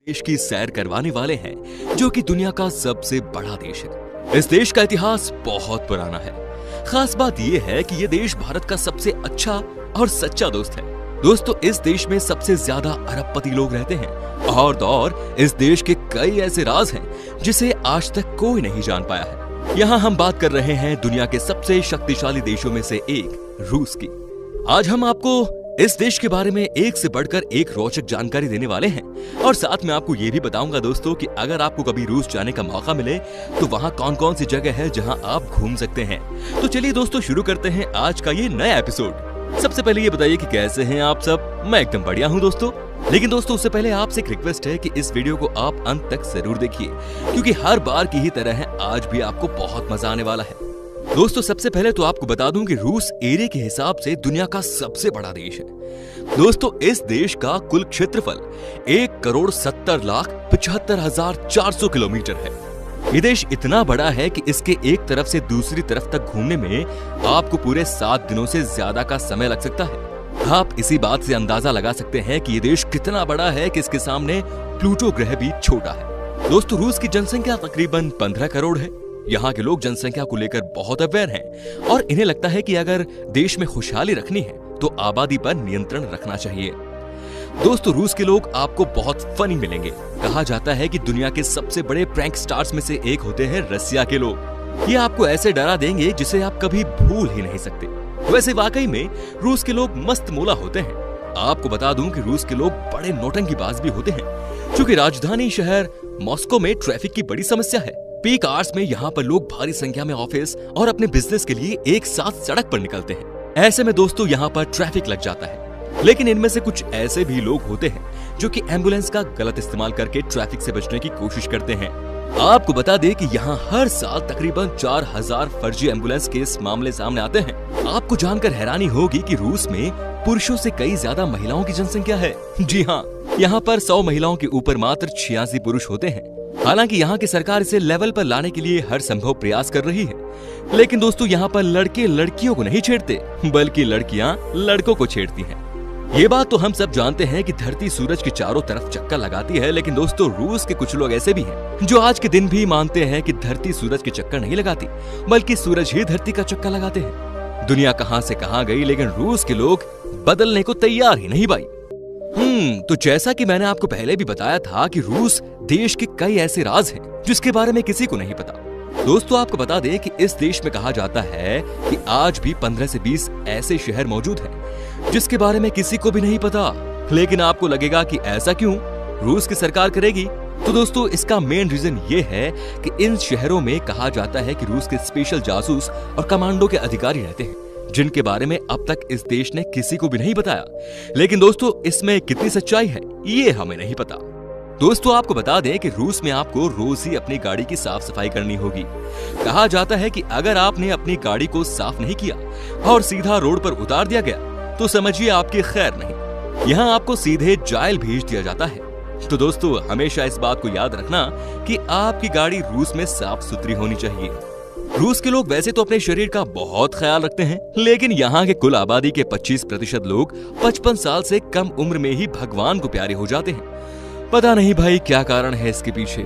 देश की सैर करवाने वाले हैं, जो कि दुनिया का सबसे बड़ा देश है। इस देश का इतिहास बहुत पुराना है। खास बात यह है कि यह देश भारत का सबसे अच्छा और सच्चा दोस्त है। दोस्तों, इस देश में सबसे ज्यादा अरबपति लोग रहते हैं और इस देश के कई ऐसे राज हैं जिसे आज तक कोई नहीं जान पाया है। यहाँ हम बात कर रहे हैं दुनिया के सबसे शक्तिशाली देशों में से एक, रूस की। आज हम आपको इस देश के बारे में एक से बढ़कर एक रोचक जानकारी देने वाले हैं और साथ में आपको ये भी बताऊंगा दोस्तों कि अगर आपको कभी रूस जाने का मौका मिले तो वहाँ कौन कौन सी जगह है जहाँ आप घूम सकते हैं। तो चलिए दोस्तों, शुरू करते हैं आज का ये नया एपिसोड। सबसे पहले ये बताइए कि कैसे हैं आप सब। मैं एकदम बढ़िया हूँ दोस्तों। लेकिन दोस्तों, उससे पहले आपसे एक रिक्वेस्ट है कि इस वीडियो को आप अंत तक जरूर देखिए, क्योंकि हर बार की ही तरह आज भी आपको बहुत मजा आने वाला है। दोस्तों, सबसे पहले तो आपको बता दूं कि रूस एरिया के हिसाब से दुनिया का सबसे बड़ा देश है। दोस्तों, इस देश का कुल क्षेत्रफल 1,70,75,400 किलोमीटर है। ये देश इतना बड़ा है कि इसके एक तरफ से दूसरी तरफ तक घूमने में आपको पूरे 7 दिनों से ज्यादा का समय लग सकता है। आप इसी बात से अंदाजा लगा सकते हैं कि ये देश कितना बड़ा है कि इसके सामने प्लूटो ग्रह भी छोटा है। दोस्तों, रूस की जनसंख्या तकरीबन 15 करोड़ है। यहाँ के लोग जनसंख्या को लेकर बहुत अवेयर हैं और इन्हें लगता है कि अगर देश में खुशहाली रखनी है तो आबादी पर नियंत्रण रखना चाहिए। दोस्तों, रूस के लोग आपको बहुत फनी मिलेंगे। कहा जाता है कि दुनिया के सबसे बड़े प्रैंक स्टार्स में से एक होते हैं रसिया के लोग। ये आपको ऐसे डरा देंगे जिसे आप कभी भूल ही नहीं सकते। वैसे वाकई में रूस के लोग मस्त मोला होते हैं। आपको बता दूं कि रूस के लोग बड़े नौटंकीबाज भी होते हैं। चूंकि राजधानी शहर मॉस्को में ट्रैफिक की बड़ी समस्या है, पीक आवर्स में यहाँ पर लोग भारी संख्या में ऑफिस और अपने बिजनेस के लिए एक साथ सड़क पर निकलते हैं। ऐसे में दोस्तों यहाँ पर ट्रैफिक लग जाता है। लेकिन इनमें से कुछ ऐसे भी लोग होते हैं जो कि एम्बुलेंस का गलत इस्तेमाल करके ट्रैफिक से बचने की कोशिश करते हैं। आपको बता दें कि यहाँ हर साल तकरीबन 4000 फर्जी एम्बुलेंस केस मामले सामने आते हैं। आपको जानकर हैरानी होगी कि रूस में पुरुषों से कई ज्यादा महिलाओं की जनसंख्या है। जी हाँ, यहाँ पर 100 महिलाओं के ऊपर मात्र 86 पुरुष होते हैं। हालांकि यहाँ की सरकार इसे लेवल पर लाने के लिए हर संभव प्रयास कर रही है। लेकिन दोस्तों, यहाँ पर लड़के लड़कियों को नहीं छेड़ते, बल्कि लड़कियाँ लड़कों को छेड़ती हैं। ये बात तो हम सब जानते हैं कि धरती सूरज के चारों तरफ चक्कर लगाती है। लेकिन दोस्तों, रूस के कुछ लोग ऐसे भी हैं जो आज के दिन भी मानते हैं कि धरती सूरज के चक्कर नहीं लगाती, बल्कि सूरज ही धरती का चक्कर लगाते हैं। दुनिया कहाँ से कहाँ गई, लेकिन रूस के लोग बदलने को तैयार ही नहीं भाई। तो जैसा कि मैंने आपको पहले भी बताया था कि रूस देश के कई ऐसे राज हैं जिसके बारे में किसी को नहीं पता। दोस्तों, आपको बता दें कि इस देश में कहा जाता है कि आज भी 15 से 20 ऐसे शहर मौजूद हैं जिसके बारे में किसी को भी नहीं पता। लेकिन आपको लगेगा कि ऐसा क्यों, रूस की सरकार करेगी? तो दोस्तों, इसका मेन रीजन ये है कि इन शहरों में कहा जाता है कि रूस के स्पेशल जासूस और कमांडो के अधिकारी रहते हैं, जिनके बारे में अब तक इस देश ने किसी को भी नहीं बताया। लेकिन दोस्तों, इसमें कितनी सच्चाई है ये हमें नहीं पता। दोस्तों, आपको बता दें कि रूस में आपको रोज ही अपनी गाड़ी की साफ सफाई करनी होगी। कहा जाता है कि अगर आपने अपनी गाड़ी को साफ नहीं किया और सीधा रोड पर उतार दिया गया तो समझिए आपकी खैर नहीं। यहाँ आपको सीधे जाइल भेज दिया जाता है। तो दोस्तों, हमेशा इस बात को याद रखना कि आपकी गाड़ी रूस में साफ सुथरी होनी चाहिए। रूस के लोग वैसे तो अपने शरीर का बहुत ख्याल रखते हैं, लेकिन यहाँ के कुल आबादी के 25% लोग 55 साल से कम उम्र में ही भगवान को प्यारे हो जाते हैं। पता नहीं भाई क्या कारण है इसके पीछे।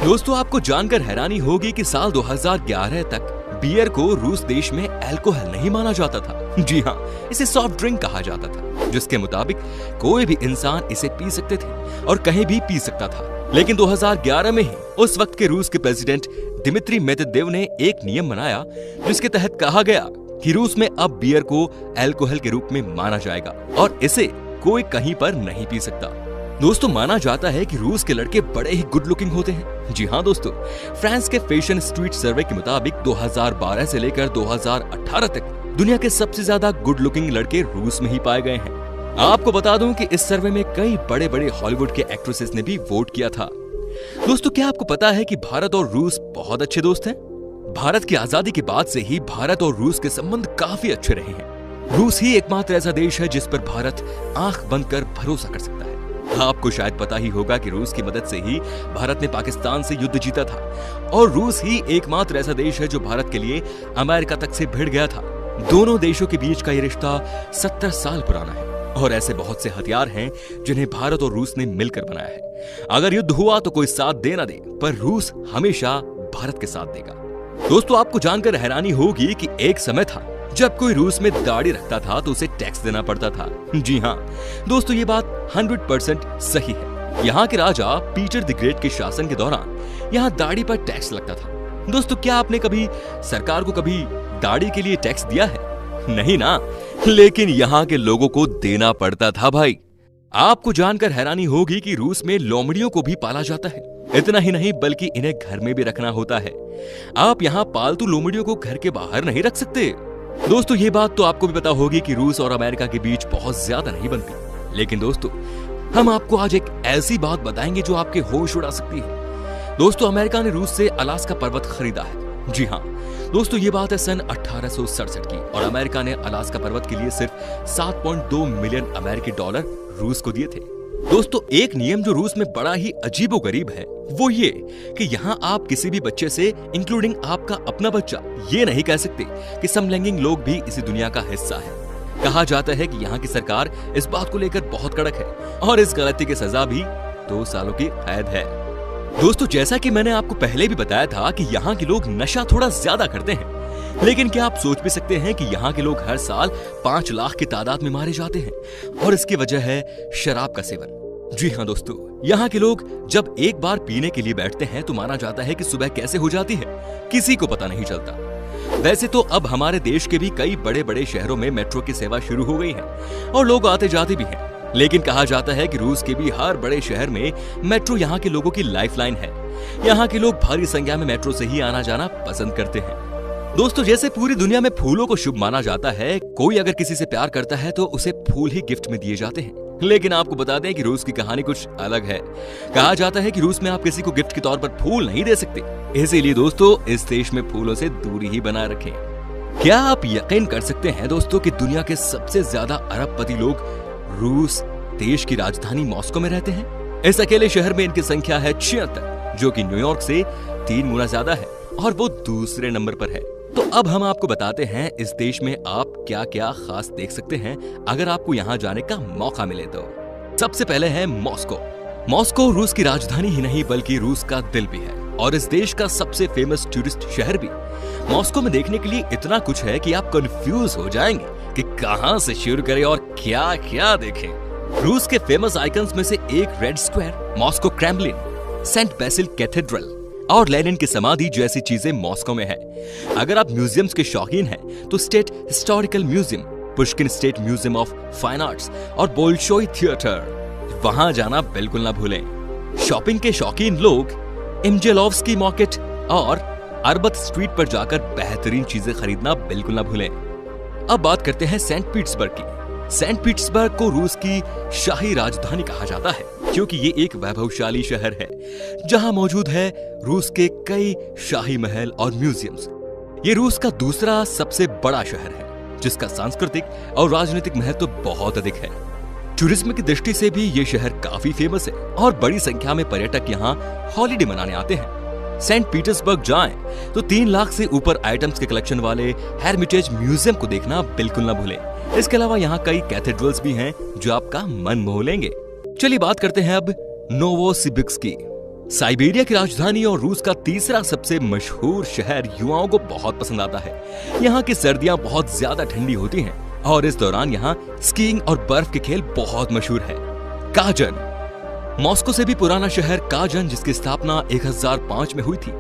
दोस्तों, आपको जानकर हैरानी होगी कि साल 2011 तक बियर को रूस देश में अल्कोहल नहीं माना जाता था। जी हाँ, इसे सॉफ्ट ड्रिंक कहा जाता था, जिसके मुताबिक कोई भी इंसान इसे पी सकते थे और कहीं भी पी सकता था। लेकिन 2011 में ही उस वक्त के रूस के प्रेसिडेंट दिमित्री मेदवेदेव ने एक नियम बनाया जिसके तहत कहा गया कि रूस में अब बियर को अल्कोहल के रूप में माना जाएगा और इसे कोई कहीं पर नहीं पी सकता। दोस्तों, माना जाता है कि रूस के लड़के बड़े ही गुड लुकिंग होते हैं। जी हाँ दोस्तों, फ्रांस के फैशन स्ट्रीट सर्वे के मुताबिक 2012 से लेकर 2018 तक दुनिया के सबसे ज्यादा गुड लुकिंग लड़के रूस में ही पाए गए हैं। आपको बता दूं कि इस सर्वे में कई बड़े बड़े हॉलीवुड के एक्ट्रेसेस ने भी वोट किया था। दोस्तों, क्या आपको पता है कि भारत और रूस बहुत अच्छे दोस्त हैं? भारत की आजादी के बाद से ही भारत और रूस के संबंध काफी अच्छे रहे हैं। रूस ही एकमात्र ऐसा देश है जिस पर भारत आंख बंद कर भरोसा कर सकता है। आपको शायद पता ही होगा कि रूस की मदद से ही भारत ने पाकिस्तान से युद्ध जीता था और रूस ही एकमात्र ऐसा देश है जो भारत के लिए अमेरिका तक से भिड़ गया था। दोनों देशों के बीच का ये रिश्ता 70 साल पुराना है और ऐसे बहुत से हथियार हैं जिन्हें भारत और रूस ने मिलकर बनाया है। अगर युद्ध हुआ तो कोई साथ दे ना दे, पर रूस हमेशा भारत के साथ देगा। दोस्तों, आपको जानकर हैरानी होगी कि एक समय था जब कोई रूस में दाढ़ी रखता था तो उसे टैक्स देना पड़ता था। जी हाँ दोस्तों, ये बात 100% सही है। यहाँ के राजा पीटर द ग्रेट के शासन के दौरान यहाँ दाढ़ी पर टैक्स लगता था। दोस्तों, क्या आपने कभी सरकार को कभी दाढ़ी के लिए टैक्स दिया है? नहीं ना, लेकिन यहाँ के लोगों को देना पड़ता था भाई। आपको जानकर हैरानी होगी कि रूस में लोमड़ियों को भी पाला जाता है। इतना ही नहीं बल्कि इन्हें घर में भी रखना होता है। आप यहाँ पालतू लोमड़ियों को घर के बाहर नहीं रख सकते। दोस्तों, ये बात तो आपको भी पता होगी कि रूस और अमेरिका के बीच बहुत ज्यादा नहीं बनती, लेकिन दोस्तों हम आपको आज एक ऐसी बात बताएंगे जो आपके होश उड़ा सकती है। दोस्तों, अमेरिका ने रूस से अलास्का पर्वत खरीदा है। जी हाँ दोस्तों, ये बात है सन 1867 की, और अमेरिका ने अलास्का पर्वत के लिए सिर्फ 7.2 मिलियन अमेरिकी डॉलर रूस को दिए थे। दोस्तों, एक नियम जो रूस में बड़ा ही अजीबोगरीब है वो ये कि यहाँ आप किसी भी बच्चे से, इंक्लूडिंग आपका अपना बच्चा, ये नहीं कह सकते कि समलैंगिक लोग भी इसी दुनिया का हिस्सा है। कहा जाता है कि यहाँ की सरकार इस बात को लेकर बहुत कड़क है और इस गलती की सजा भी 2 सालों की कैद है। दोस्तों, जैसा कि मैंने आपको पहले भी बताया था कि यहाँ के लोग नशा थोड़ा ज्यादा करते हैं, लेकिन क्या आप सोच भी सकते हैं कि यहाँ के लोग हर साल 5 लाख की तादाद में मारे जाते हैं, और इसकी वजह है शराब का सेवन। जी हाँ दोस्तों, यहाँ के लोग जब एक बार पीने के लिए बैठते हैं तो माना जाता है कि सुबह कैसे हो जाती है किसी को पता नहीं चलता। वैसे तो अब हमारे देश के भी कई बड़े बड़े शहरों में मेट्रो की सेवा शुरू हो गई है और लोग आते जाते भी हैं, लेकिन कहा जाता है कि रूस के भी हर बड़े शहर में मेट्रो यहाँ के लोगों की लाइफलाइन है। यहाँ के लोग भारी संख्या में मेट्रो से ही आना जाना पसंद करते हैं। दोस्तों, जैसे पूरी दुनिया में फूलों को शुभ माना जाता है, कोई अगर किसी से प्यार करता है तो उसे फूल ही गिफ्ट में दिए जाते हैं, लेकिन आपको बता दें कि रूस की कहानी कुछ अलग है। कहा जाता है कि रूस में आप किसी को गिफ्ट के तौर पर फूल नहीं दे सकते, इसीलिए दोस्तों इस देश में फूलों से दूरी ही बनाए रखें। क्या आप यकीन कर सकते हैं दोस्तों कि दुनिया के सबसे ज्यादा अरबपति लोग रूस देश की राजधानी मॉस्को में रहते हैं। इस अकेले शहर में इनकी संख्या है 76, जो कि न्यूयॉर्क से 3 गुना ज्यादा है, और वो दूसरे नंबर पर है। तो अब हम आपको बताते हैं इस देश में आप क्या क्या खास देख सकते हैं अगर आपको यहाँ जाने का मौका मिले तो। सबसे पहले है मॉस्को। मॉस्को रूस की राजधानी ही नहीं बल्कि रूस का दिल भी है, और इस देश का सबसे फेमस टूरिस्ट शहर भी। मॉस्को में देखने के लिए इतना कुछ है कि आप कंफ्यूज हो जाएंगे कि कहां से शुरू करें और क्या क्या देखें। रूस के फेमस आइकन्स में से एक Red Square, Moscow Kremlin, Saint Basil Cathedral और लेनिन की समाधि जैसी चीजें मॉस्को में है। अगर आप म्यूजियम्स के शौकीन हैं तो state historical museum, Pushkin state museum of fine arts और बोल्शोई थिएटर, वहां जाना बिल्कुल ना भूलें। शॉपिंग के शौकीन लोग इमजेलोव्स्की मार्केट और अरबत स्ट्रीट पर जाकर बेहतरीन चीजें खरीदना बिल्कुल ना भूलें। अब बात करते हैं सेंट पीटर्सबर्ग की। सेंट पीटर्सबर्ग को रूस की शाही राजधानी कहा जाता है क्योंकि ये एक वैभवशाली शहर है जहां मौजूद है रूस के कई शाही महल और म्यूजियम्स। ये रूस का दूसरा सबसे बड़ा शहर है जिसका सांस्कृतिक और राजनीतिक महत्व बहुत अधिक है। टूरिज्म की दृष्टि से भी ये शहर काफी फेमस है और बड़ी संख्या में पर्यटक यहाँ हॉलिडे मनाने आते हैं। सेंट पीटर्सबर्ग जाएं तो 3 लाख से ऊपर आइटम्स के कलेक्शन वाले हेरिटेज म्यूजियम को देखना बिल्कुल ना भूलें। इसके अलावा यहाँ कई कैथेड्रल्स भी हैं जो आपका मन मोह लेंगे। चलिए बात करते हैं अब नोवोसिबिर्स्क की। साइबेरिया की राजधानी और रूस का तीसरा सबसे मशहूर शहर युवाओं को बहुत पसंद आता है। यहाँ की सर्दियां बहुत ज्यादा ठंडी होती हैं और इस दौरान यहाँ स्कीइंग और बर्फ के खेल बहुत मशहूर है। काजन, मॉस्को से भी पुराना शहर काजन, जिसकी स्थापना 1005 में हुई थी।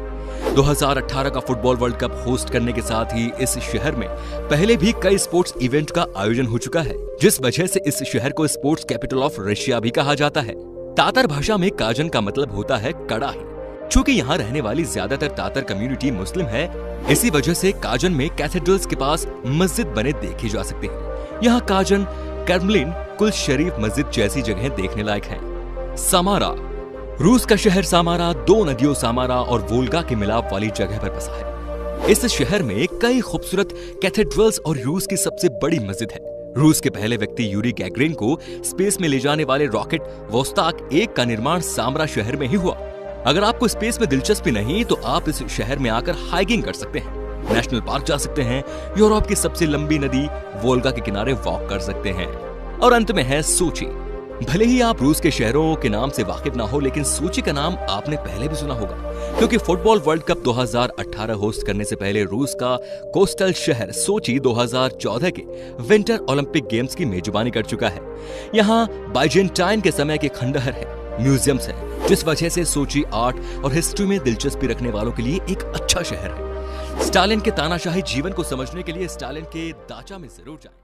2018 का फुटबॉल वर्ल्ड कप होस्ट करने के साथ ही इस शहर में पहले भी कई स्पोर्ट्स इवेंट का आयोजन हो चुका है, जिस वजह से इस शहर को स्पोर्ट्स कैपिटल ऑफ रशिया भी कहा जाता है। तातर भाषा में काजन का मतलब होता है कड़ाही। चूंकि यहाँ रहने वाली ज्यादातर तातर कम्युनिटी मुस्लिम है, इसी वजह से काजन में कैथेड्रल्स के पास मस्जिद बने देखे जा सकते हैं। यहाँ काजन, क्रेमलिन, कुल शरीफ मस्जिद जैसी जगहें देखने लायक हैं। सामारा, रूस का शहर सामारा 2 नदियों सामारा और वोल्गा के मिलाप वाली जगह पर बसा है। इस शहर में कई खूबसूरत कैथेड्रल्स और रूस की सबसे बड़ी मस्जिद है। रूस के पहले व्यक्ति यूरी गैगरिन को स्पेस में ले जाने वाले रॉकेट वोस्ताक 1 का निर्माण सामरा शहर में ही हुआ। अगर आपको स्पेस में दिलचस्पी नहीं तो आप इस शहर में आकर हाइकिंग कर सकते हैं, नेशनल पार्क जा सकते हैं, यूरोप की सबसे लंबी नदी वोल्गा के किनारे वॉक कर सकते हैं। और अंत में है सोची। भले ही आप रूस के शहरों के नाम से वाकिफ ना हो, लेकिन सोची का नाम आपने पहले भी सुना होगा, क्योंकि फुटबॉल वर्ल्ड कप 2018 होस्ट करने से पहले रूस का कोस्टल शहर सोची 2014 के विंटर ओलंपिक गेम्स की मेजबानी कर चुका है। यहाँ बाइजेंटाइन के समय के खंडहर है, म्यूजियम्स है, जिस वजह से सोची आर्ट और हिस्ट्री में दिलचस्पी रखने वालों के लिए एक अच्छा शहर है। स्टालिन के तानाशाही जीवन को समझने के लिए स्टालिन के दाचा में जरूर जाएं।